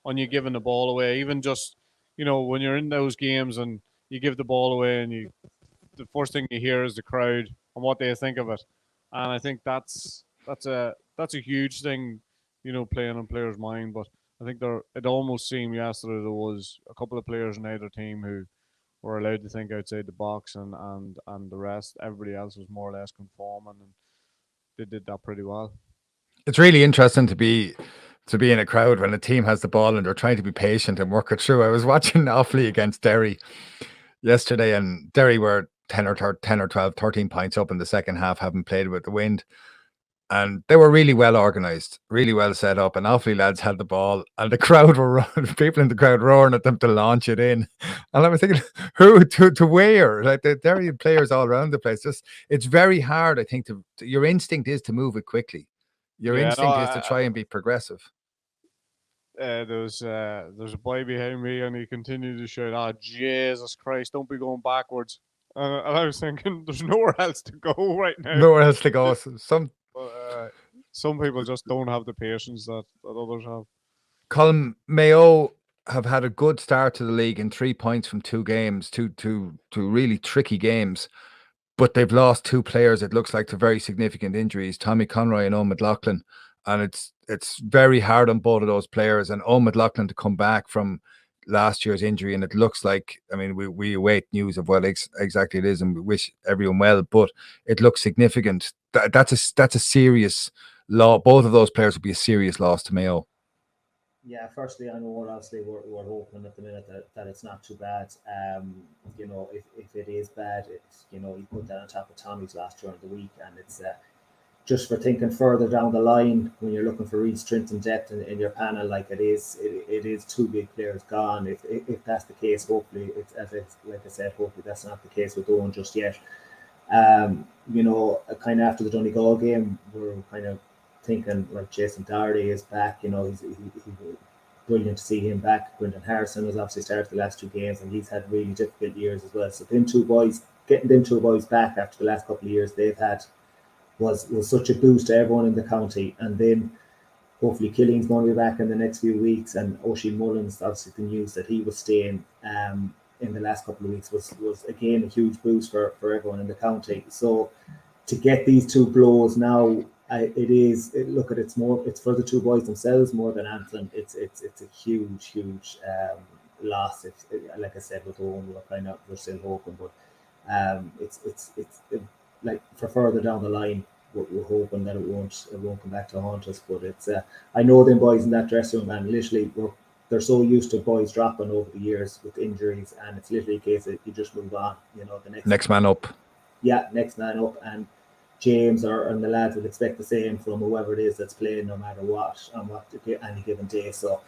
on you giving the ball away. Even just, when you're in those games and you give the ball away, and the first thing you hear is the crowd and what they think of it. And I think that's a huge thing, playing on players' mind. But I think it almost seemed yesterday there was a couple of players in either team who were allowed to think outside the box, and the rest, everybody else was more or less conforming, and they did that pretty well. It's really interesting to be in a crowd when a team has the ball and they're trying to be patient and work it through. I was watching Offaly against Derry yesterday, and Derry were 10 or 12, 13 points up in the second half, having played with the wind. And they were really well organised, really well set up. And Offaly lads had the ball, and the crowd were people in the crowd roaring at them to launch it in. And I was thinking, who to where? Like, there are players all around the place. It's very hard, I think. Your instinct is to move it quickly. Your instinct is to try and be progressive. There's a boy behind me, and he continued to shout, "Oh, Jesus Christ, don't be going backwards." And I was thinking, there's nowhere else to go right now. Nowhere else to go. Some people just don't have the patience that others have. Colm, Mayo have had a good start to the league in 3 points from 2 games, two really tricky games, but they've lost 2 players, it looks like, to very significant injuries, Tommy Conroy and Owen McLaughlin. And it's very hard on both of those players, and Owen McLaughlin to come back from last year's injury. And it looks like, I mean, we await news of what exactly it is, and we wish everyone well, but it looks significant. That's a serious loss. Both of those players would be a serious loss to Mayo. Yeah, firstly, I know obviously we're hoping at the minute that it's not too bad. If it is bad, you put that on top of Tommy's last year in the week, and it's just for thinking further down the line when you're looking for real strength and depth in your panel, like it is 2 big players gone. If that's the case, hopefully like I said, hopefully that's not the case with Owen just yet. Kind of after the Donegal game, we're kind of thinking like Jason Doherty is back. He's brilliant to see him back. Brendan Harrison has obviously started the last 2 games, and he's had really difficult years as well. So getting them two boys back after the last couple of years they've had was such a boost to everyone in the county. And then hopefully Killian's going to be back in the next few weeks, and Oisín Mullins, obviously the news that he was staying in the last couple of weeks was again a huge boost for everyone in the county. So to get these 2 blows now, it's for the 2 boys themselves more than anything. It's a huge loss. Like I said, with Owen, we're still hoping, but it's like for further down the line, we're hoping that it won't come back to haunt us. But it's I know them boys in that dressing room, and literally they're so used to boys dropping over the years with injuries, and it's literally a case that you just move on. The next man up. Yeah, next man up, and James and the lads would expect the same from whoever it is that's playing, no matter what, on any given day. So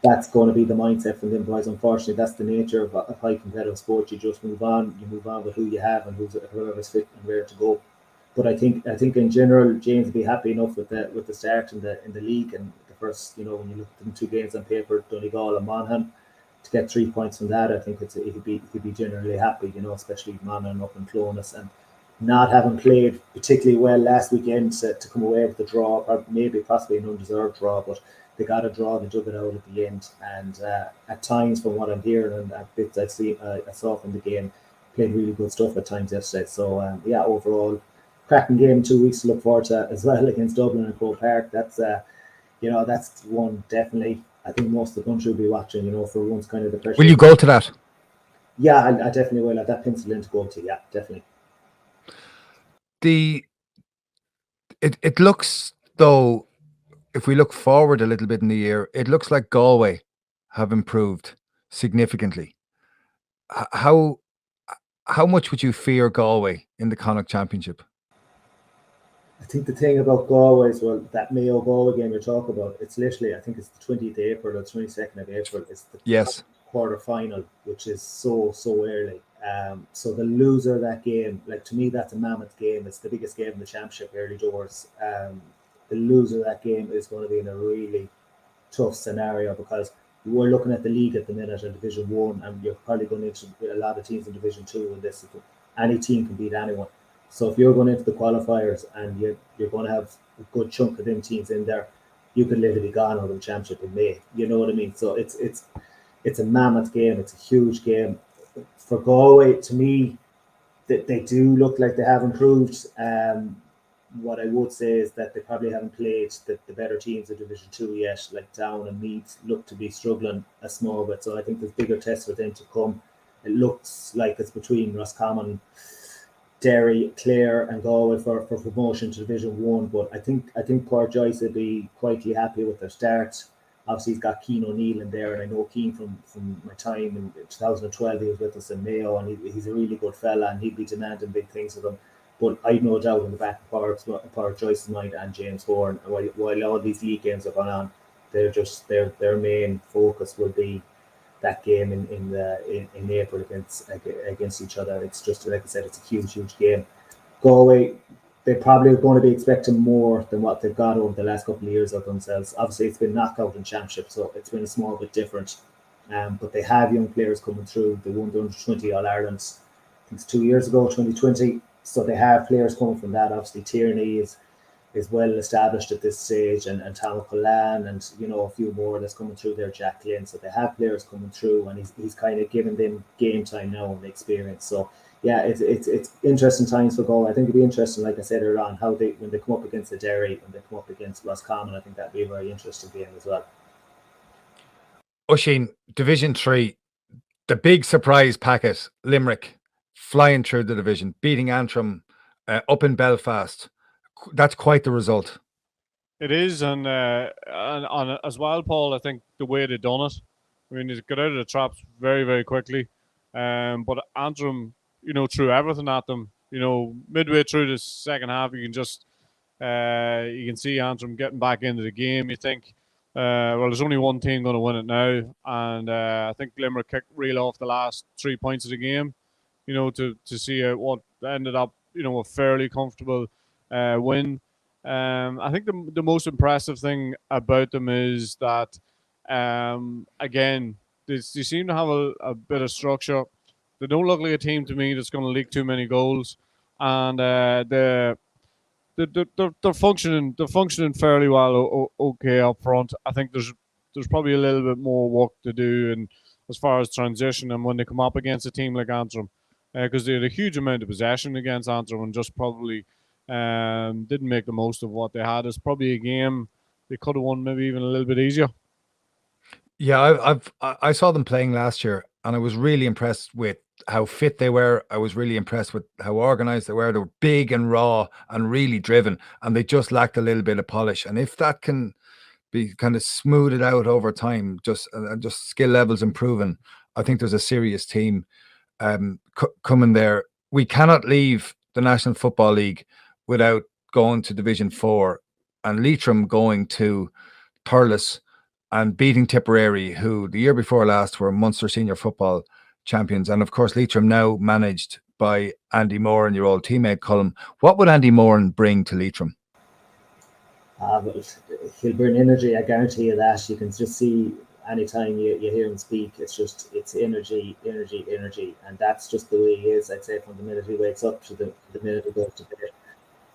that's going to be the mindset from them boys. Unfortunately, that's the nature of high competitive sport. You just move on. You move on with who you have and whoever's fit and ready to go. But I think in general, James will be happy enough with the start in the league, and the first, when you look at the 2 games on paper, Donegal and Monaghan, to get 3 points from that, I think he'd be generally happy. Especially Monaghan up in Clonus, and not having played particularly well last weekend to come away with the draw, or maybe possibly an undeserved draw, but they got a draw, they dug it out at the end. And at times, from what I'm hearing and at bits I saw from the game, played really good stuff at times yesterday. So yeah, overall, cracking game, 2 weeks to look forward to as well against Dublin and Croke Park. That's that's one definitely I think most of the country will be watching, for once kind of the pressure. Will you go to that? Yeah, I definitely will. Have that penciled in to go to. Yeah, definitely. It looks, though, if we look forward a little bit in the year, it looks like Galway have improved significantly. How much would you fear Galway in the Connacht Championship? I think the thing about Galway is, well, that Mayo Galway game you're talking about, it's literally, I think it's the 20th of April or 22nd of April. It's the quarter final, which is so early. So the loser of that game, like, to me, that's a mammoth game. It's the biggest game in the championship early doors. The loser of that game is going to be in a really tough scenario, because we're looking at the league at the minute in Division 1, and you're probably going into a lot of teams in Division 2 in this. Any team can beat anyone. So if you're going into the qualifiers and you're going to have a good chunk of them teams in there, you could literally be gone out of the championship in May. You know what I mean? So it's a mammoth game. It's a huge game. For Galway, to me, they do look like they have improved. What I would say is that they probably haven't played the better teams of Division 2 yet. Like Down and Meath look to be struggling a small bit. So I think there's bigger tests for them to come. It looks like it's between Roscommon, Derry, Clare and Galway for promotion to Division 1. But I think Port Joyce will be quietly happy with their start. Obviously, he's got Keane O'Neill in there, and I know Keane from my time in 2012. He was with us in Mayo, and he's a really good fella, and he'd be demanding big things of them. But I've no doubt in the back of Port Joyce's mind and James Horn, while all these league games are going on, they're just their main focus will be that game in April against each other. It's just, like I said, it's a huge game. Galway, they probably are going to be expecting more than what they've got over the last couple of years of themselves. Obviously, it's been knockout in championship, so it's been a small bit different. But they have young players coming through. They won the Under-20 All-Ireland, I think it's 2 years ago, 2020. So they have players coming from that. Obviously, Tierney is well established at this stage, and Tom Cullen, and a few more that's coming through there, Jack Lynn. So they have players coming through, and he's kind of giving them game time now and the experience. So yeah, it's interesting times for Galway. I think it'll be interesting, like I said earlier on, how when they come up against the Derry, when they come up against Roscommon. I think that'd be a very interesting game as well. Oisín, Division 3, the big surprise packet, Limerick, flying through the division, beating Antrim up in Belfast. That's quite the result. It is, and as well, Paul, I think the way they done it, I mean, they got out of the traps very, very quickly. But Antrim, threw everything at them. Midway through the second half, you can see Antrim getting back into the game. You think, well, there's only one team going to win it now, and I think Limerick kicked real off the last 3 points of the game. To see what ended up, a fairly comfortable win. I think the most impressive thing about them is that, again, they seem to have a bit of structure. They don't look like a team to me that's going to leak too many goals, and they're functioning. They're functioning fairly well. Okay, up front. I think there's probably a little bit more work to do, and as far as transition, and when they come up against a team like Antrim, because they had a huge amount of possession against Antrim and just probably didn't make the most of what they had. It's probably a game they could have won maybe even a little bit easier. Yeah, I saw them playing last year, and I was really impressed with how fit they were. I was really impressed with how organised they were. They were big and raw and really driven, and they just lacked a little bit of polish. And if that can be kind of smoothed out over time, just skill levels improving, I think there's a serious team coming there. We cannot leave the National Football League without going to Division 4 and Leitrim going to Thurles and beating Tipperary, who the year before last were Munster Senior Football champions. And of course, Leitrim now managed by Andy Moore and your old teammate Colm. What would Andy Moore bring to Leitrim? He'll bring energy, I guarantee you that. You can just see anytime you hear him speak, it's energy, and that's just the way he is. I'd say from the minute he wakes up to the minute he goes to bed.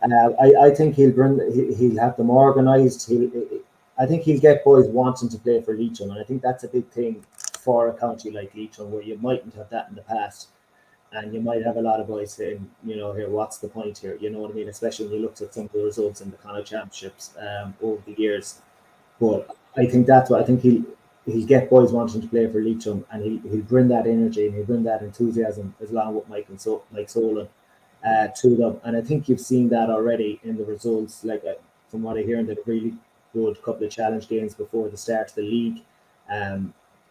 I think he'll have them organised. I think he'll get boys wanting to play for Leitrim, and I think that's a big thing for a county like Leitrim, where you mightn't have that in the past. And you might have a lot of boys saying, here, what's the point here? You know what I mean? Especially when you looked at some of the results in the Connacht Championships over the years. But I think that's what I think he'll get boys wanting to play for Leitrim, and he'll bring that energy and he'll bring that enthusiasm along with Mike Solan to them. And I think you've seen that already in the results. Like from what I hear, in the really good couple of challenge games before the start of the league.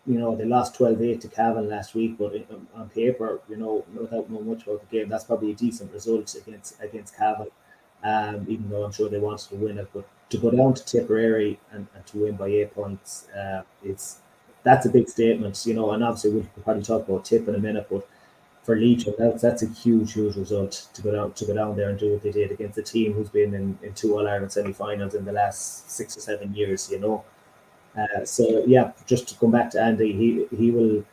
They lost 12-8 to Cavan last week, but on paper, without knowing much about the game, that's probably a decent result against Cavan. Even though I'm sure they wanted to win it, but to go down to Tipperary and to win by 8 points, that's a big statement, and obviously we'll probably talk about Tip in a minute, but for Leitrim, that's a huge result to go down there and do what they did against a team who's been in 2 All-Ireland semi-finals in the last 6 or 7 years, So yeah, just to come back to Andy, he will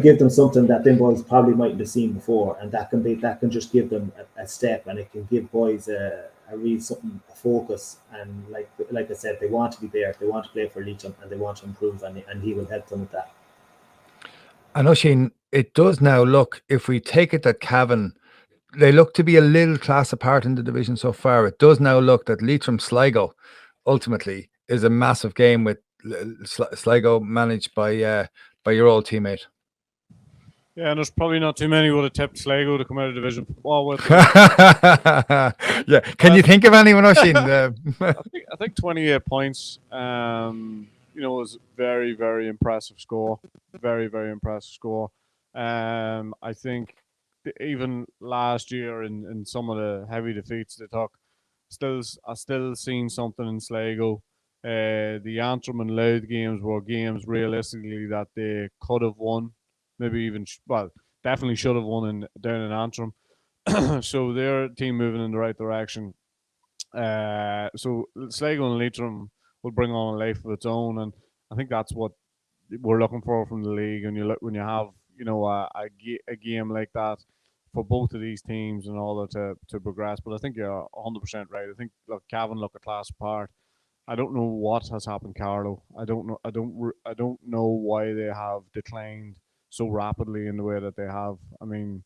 give them something that them boys probably mightn't have seen before, and that can just give them a step, and it can give boys a real something, a focus. And like I said, they want to be there, they want to play for Leitrim, and they want to improve, and he will help them with that. And Oisín, it does now look, if we take it that Cavan, they look to be a little class apart in the division so far. It does now look that Leitrim Sligo ultimately is a massive game, with Sligo managed by your old teammate. Yeah, and there's probably not too many would have tipped Sligo to come out of Division Football with. Yeah, can you think of anyone, Oisín? I think 28 points. Was very, very impressive score. Very, very impressive score. I think even last year in some of the heavy defeats they took, I still seen something in Sligo. The Antrim and Louth games were games realistically that they could have won, maybe even definitely should have won down in Antrim. So their team moving in the right direction. So Sligo and Leitrim will bring on a life of its own, and I think that's what we're looking for from the league. And when you have a game like that for both of these teams in order to progress. But I think you're 100% right. I think Cavan look a class apart. I don't know what has happened, Carlo. I don't know why they have declined so rapidly in the way that they have. I mean,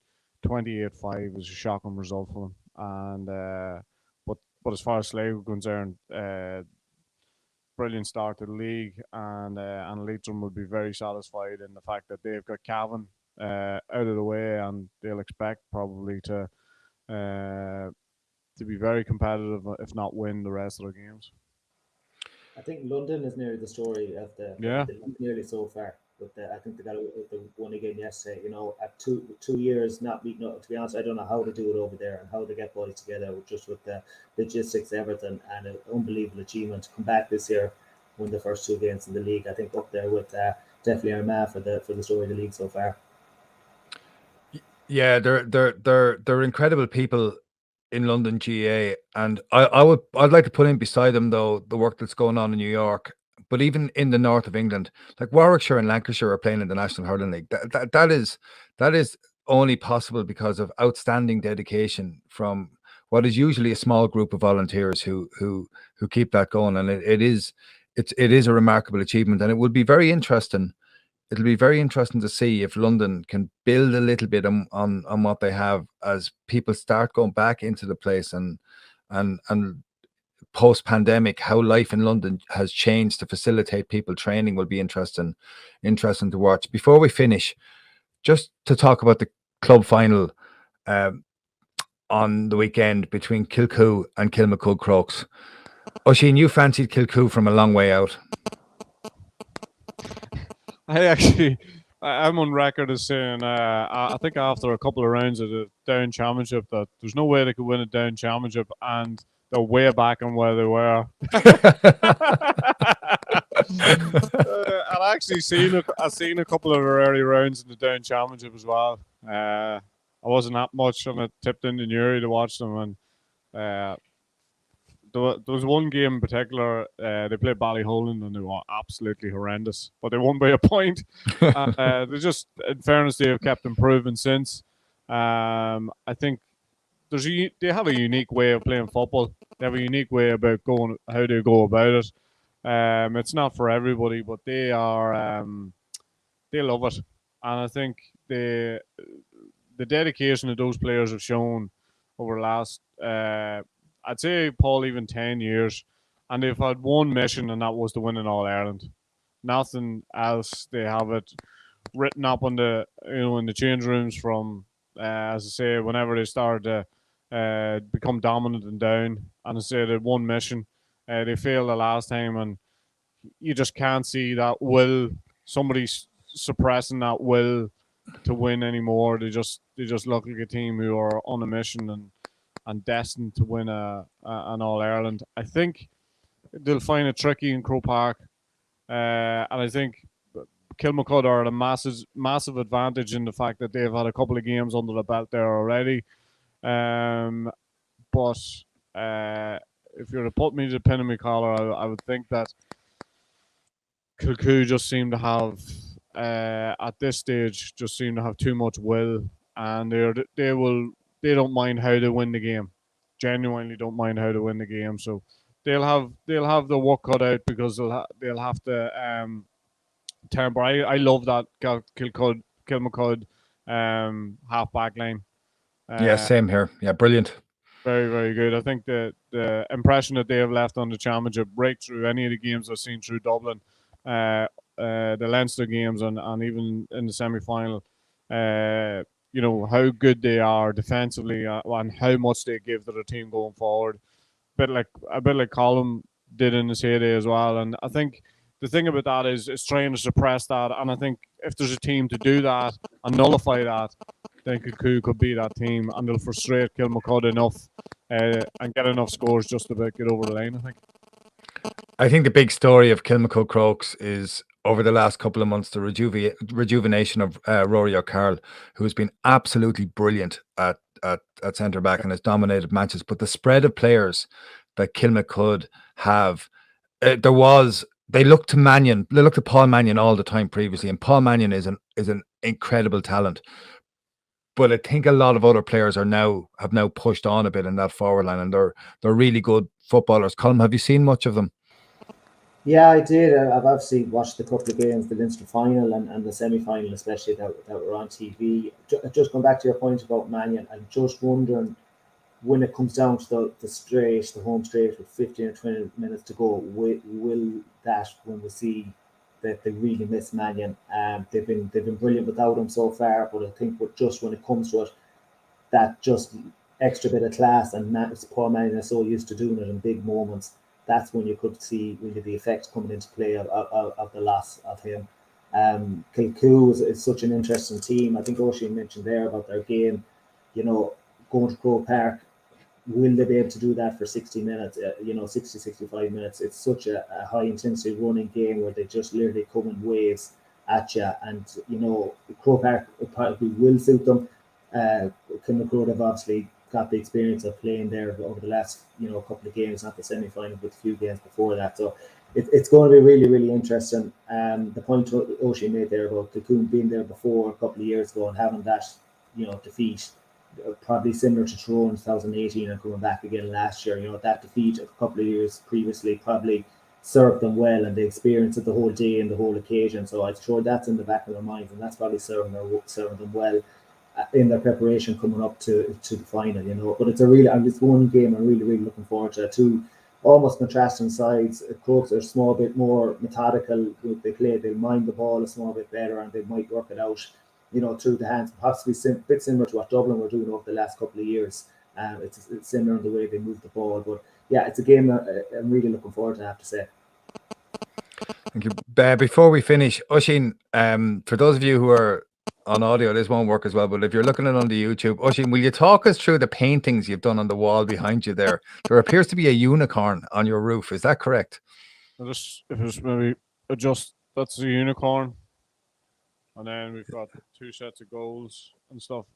28-5 is a shocking result for them. And but as far as Sligo concerned, brilliant start to the league, and Leitrim would be very satisfied in the fact that they've got Cavan out of the way, and they'll expect probably to be very competitive, if not win the rest of their games. I think London is nearly the story of the nearly so far. But I think they got the one again yesterday. At 2 years not beating up. To be honest, I don't know how to do it over there and how to get boys together, just with the logistics, everything, and an unbelievable achievement to come back this year, win the first 2 games in the league. I think up there with definitely Armagh for the story of the league so far. Yeah, they're incredible people in London GA, and I'd like to put in beside them though the work that's going on in New York. But even in the north of England, like Warwickshire and Lancashire are playing in the National Hurling League. That is only possible because of outstanding dedication from what is usually a small group of volunteers who keep that going. And it is a remarkable achievement, and it would be very interesting. It'll be very interesting to see if London can build a little bit on what they have as people start going back into the place, and post-pandemic, how life in London has changed to facilitate people training will be interesting to watch. Before we finish, just to talk about the club final on the weekend between Kilcoo and Kilmacud Crokes. Oisín, you fancied Kilcoo from a long way out. I'm on record as saying I think after a couple of rounds of the Down Championship that there's no way they could win a Down Championship, and they're way back on where they were. I've actually seen a couple of early rounds in the Down Championship as well. I wasn't that much on it, tipped into Newry to watch them, and there was one game in particular. They played Ballyholland and they were absolutely horrendous, but they won by a point. They just, in fairness, they have kept improving since. I think they have a unique way of playing football. They have a unique way about how they go about it. It's not for everybody, but they love it, and I think the dedication that those players have shown over the last, I'd say, Paul, even 10 years, and they've had one mission, and that was to win in All Ireland. Nothing else. They have it written up on in the change rooms from, as I say, whenever they start to become dominant and down. And I say they had one mission. They failed the last time, and you just can't see that will. Somebody's suppressing that will to win anymore. They just look like a team who are on a mission and destined to win an All Ireland. I think they'll find it tricky in Croke Park, and I think Kilmacud are at a massive advantage in the fact that they've had a couple of games under the belt there already. But if you were to put me to the pin in my collar, I would think that Kilcoo just seem to have, at this stage, just seem to have too much will, and they don't mind how they win the game. Genuinely don't mind how to win the game. So they'll have the work cut out because they'll have to turn. But I love that Kilmacud half back line. Yeah, same here. Yeah, brilliant. Very, very good. I think the impression that they have left on the championship, break through any of the games I've seen through Dublin, the Leinster games, and even in the semi-final, how good they are defensively and how much they give to the team going forward. A bit like Colm did in his heyday as well. And I think the thing about that is trying to suppress that. And I think if there's a team to do that and nullify that, then Kilcoo could be that team, and they'll frustrate Kilmacud enough and get enough scores just to get over the line, I think the big story of Kilmacud Crokes is over the last couple of months the rejuvenation of Rory O'Carroll, who's been absolutely brilliant at centre back and has dominated matches. But the spread of players that Kilmacud have, they look to Mannion, they look to Paul Mannion all the time previously, and Paul Mannion is an incredible talent. But I think a lot of other players have now pushed on a bit in that forward line, and they're really good footballers. Colm, have you seen much of them? Yeah, I did. I've obviously watched a couple of games, the Leinster final and the semi-final, especially that were on TV. Just going back to your point about Mannion, I'm just wondering, when it comes down to the home straight with 15 or 20 minutes to go, will that, when we see that they really miss Mannion, they've been brilliant without him so far, but I think just when it comes to it, that just extra bit of class, and Paul Mannion is so used to doing it in big moments, that's when you could see really the effects coming into play of the loss of him. Kilcoo is such an interesting team. I think Oisín mentioned there about their game, going to Croke Park. Will they be able to do that for 60 minutes, 60, 65 minutes? It's such a high intensity running game where they just literally come in waves at you. And, Croke Park probably will suit them. Kilmacud have obviously got the experience of playing there over the last, couple of games, not the semi-final, but a few games before that. So it's going to be really, really interesting. The point Oisín made there about Kilcoo being there before a couple of years ago and having that, defeat, probably similar to Tyrone in 2018 and coming back again last year. That defeat a couple of years previously probably served them well, and the experience of the whole day and the whole occasion. So I'm sure that's in the back of their minds, and that's probably serving them well in their preparation coming up to the final. But it's one game I'm really, really looking forward to. Two almost contrasting sides. Crokes are a small bit more methodical. They play, they'll mind the ball a small bit better, and they might work it out through the hands, possibly a bit similar to what Dublin were doing over the last couple of years. It's similar in the way they move the ball. But yeah, it's a game I'm really looking forward to, I have to say. Thank you. Before we finish, Oisín, for those of you who are on audio, this won't work as well, but if you're looking at it on the YouTube, Oisín, will you talk us through the paintings you've done on the wall behind you there? There appears to be a unicorn on your roof. Is that correct? If it's maybe adjust, that's a unicorn. And then we've got 2 sets of goals and stuff.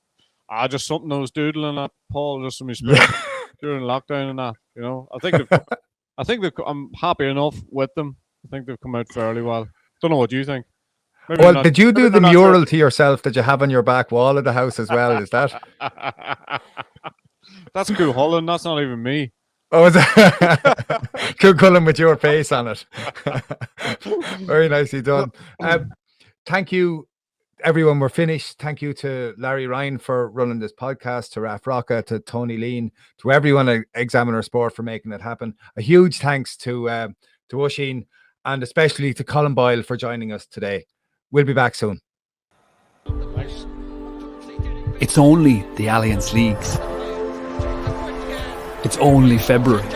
Just something I was doodling at, Paul, just from my spirit. during lockdown and that. You know, I think I'm happy enough with them. I think they've come out fairly well. Don't know what you think. Maybe Well, not- did you do maybe the not mural to yourself that you have on your back wall of the house as well? Is that? That's cool, Holland. That's not even me. Oh, is it? Cool Cullen with your face on it. Very nicely done. Thank you, everyone. We're finished. Thank you to Larry Ryan for running this podcast, to Raf Rocca, to Tony Lean, to everyone at Examiner Sport for making it happen. A huge thanks to Oisín, and especially to Colm Boyle for joining us today. We'll be back soon. It's only the Allianz Leagues. It's only February.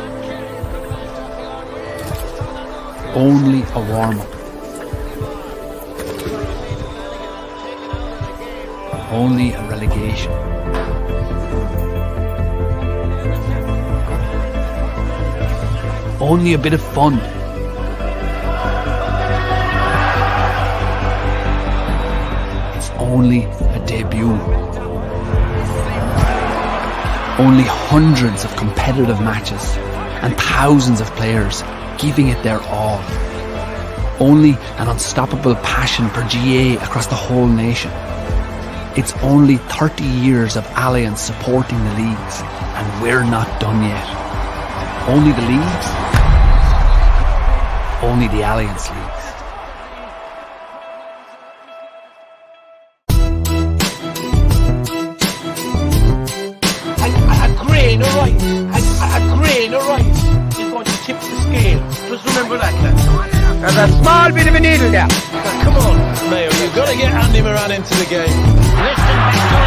Only a warm-up. Only a relegation. Only a bit of fun. It's only a debut. Only hundreds of competitive matches and thousands of players giving it their all. Only an unstoppable passion for GA across the whole nation. It's only 30 years of Allianz supporting the leagues, and we're not done yet. Only the leagues. Only the Allianz Leagues. A grain of rice. A grain of rice is going to tip the scale. Just remember that, lads. There's a small bit of a needle there. Come on, Mayo, you've got to get Andy Moran into the game. Listen back to